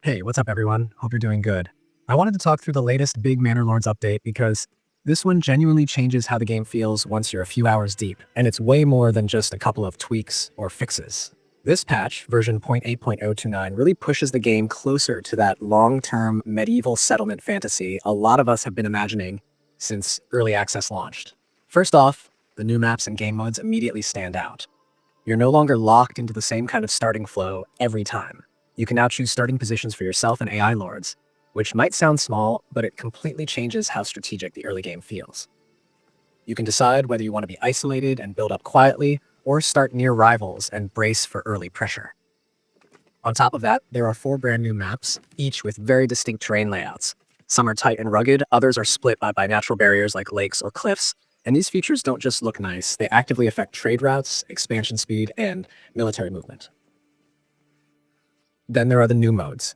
Hey, what's up everyone? Hope you're doing good. I wanted to talk through the latest big Manor Lords update because this one genuinely changes how the game feels once you're a few hours deep, and it's way more than just a couple of tweaks or fixes. This patch, version 0.8.029, really pushes the game closer to that long-term medieval settlement fantasy a lot of us have been imagining since early access launched. First off, the new maps and game modes immediately stand out. You're no longer locked into the same kind of starting flow every time. You can now choose starting positions for yourself and AI lords, which might sound small, but it completely changes how strategic the early game feels. You can decide whether you want to be isolated and build up quietly, or start near rivals and brace for early pressure. On top of that, there are 4 brand new maps, each with very distinct terrain layouts. Some are tight and rugged, others are split by natural barriers like lakes or cliffs, and these features don't just look nice, they actively affect trade routes, expansion speed, and military movement. Then there are the new modes.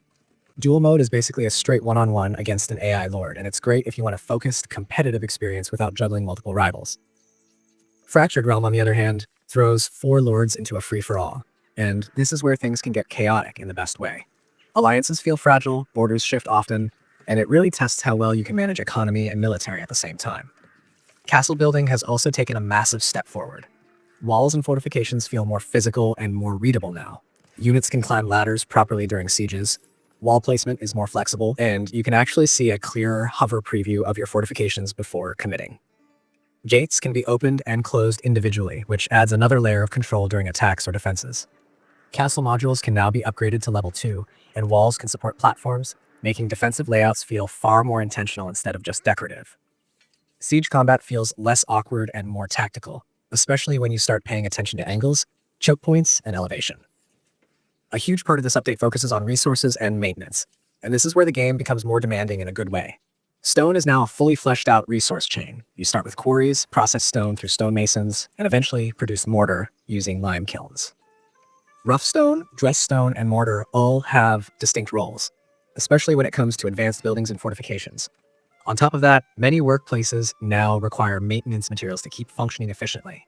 Duel mode is basically a straight one-on-one against an AI lord, and it's great if you want a focused, competitive experience without juggling multiple rivals. Fractured Realm, on the other hand, throws 4 lords into a free-for-all, and this is where things can get chaotic in the best way. Alliances feel fragile, borders shift often, and it really tests how well you can manage economy and military at the same time. Castle building has also taken a massive step forward. Walls and fortifications feel more physical and more readable now. Units can climb ladders properly during sieges. Wall placement is more flexible, and you can actually see a clearer hover preview of your fortifications before committing. Gates can be opened and closed individually, which adds another layer of control during attacks or defenses. Castle modules can now be upgraded to level 2, and walls can support platforms, making defensive layouts feel far more intentional instead of just decorative. Siege combat feels less awkward and more tactical, especially when you start paying attention to angles, choke points, and elevation. A huge part of this update focuses on resources and maintenance, and this is where the game becomes more demanding in a good way. Stone is now a fully fleshed out resource chain. You start with quarries, process stone through stonemasons, and eventually produce mortar using lime kilns. Rough stone, dressed stone, and mortar all have distinct roles, especially when it comes to advanced buildings and fortifications. On top of that, many workplaces now require maintenance materials to keep functioning efficiently.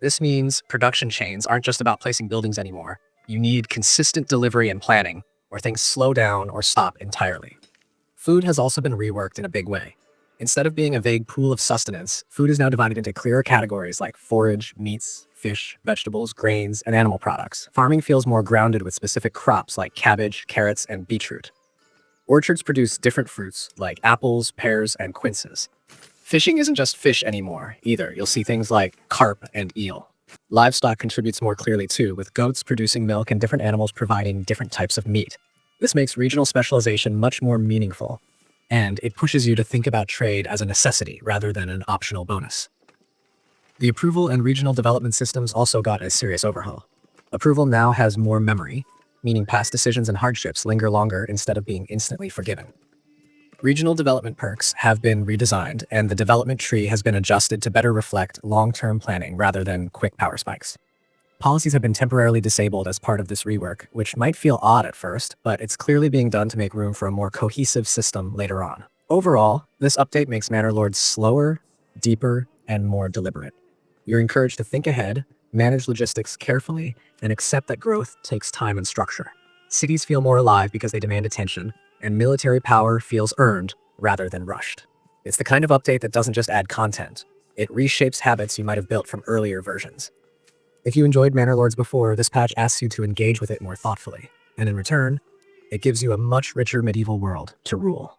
This means production chains aren't just about placing buildings anymore. You need consistent delivery and planning, or things slow down or stop entirely. Food has also been reworked in a big way. Instead of being a vague pool of sustenance, food is now divided into clearer categories like forage, meats, fish, vegetables, grains, and animal products. Farming feels more grounded with specific crops like cabbage, carrots, and beetroot. Orchards produce different fruits like apples, pears, and quinces. Fishing isn't just fish anymore, either. You'll see things like carp and eel. Livestock contributes more clearly too, with goats producing milk and different animals providing different types of meat. This makes regional specialization much more meaningful, and it pushes you to think about trade as a necessity rather than an optional bonus. The approval and regional development systems also got a serious overhaul. Approval now has more memory, meaning past decisions and hardships linger longer instead of being instantly forgiven. Regional development perks have been redesigned, and the development tree has been adjusted to better reflect long-term planning rather than quick power spikes. Policies have been temporarily disabled as part of this rework, which might feel odd at first, but it's clearly being done to make room for a more cohesive system later on. Overall, this update makes Manor Lords slower, deeper, and more deliberate. You're encouraged to think ahead, manage logistics carefully, and accept that growth takes time and structure. Cities feel more alive because they demand attention, and military power feels earned rather than rushed. It's the kind of update that doesn't just add content, it reshapes habits you might have built from earlier versions. If you enjoyed Manor Lords before, this patch asks you to engage with it more thoughtfully, and in return, it gives you a much richer medieval world to rule.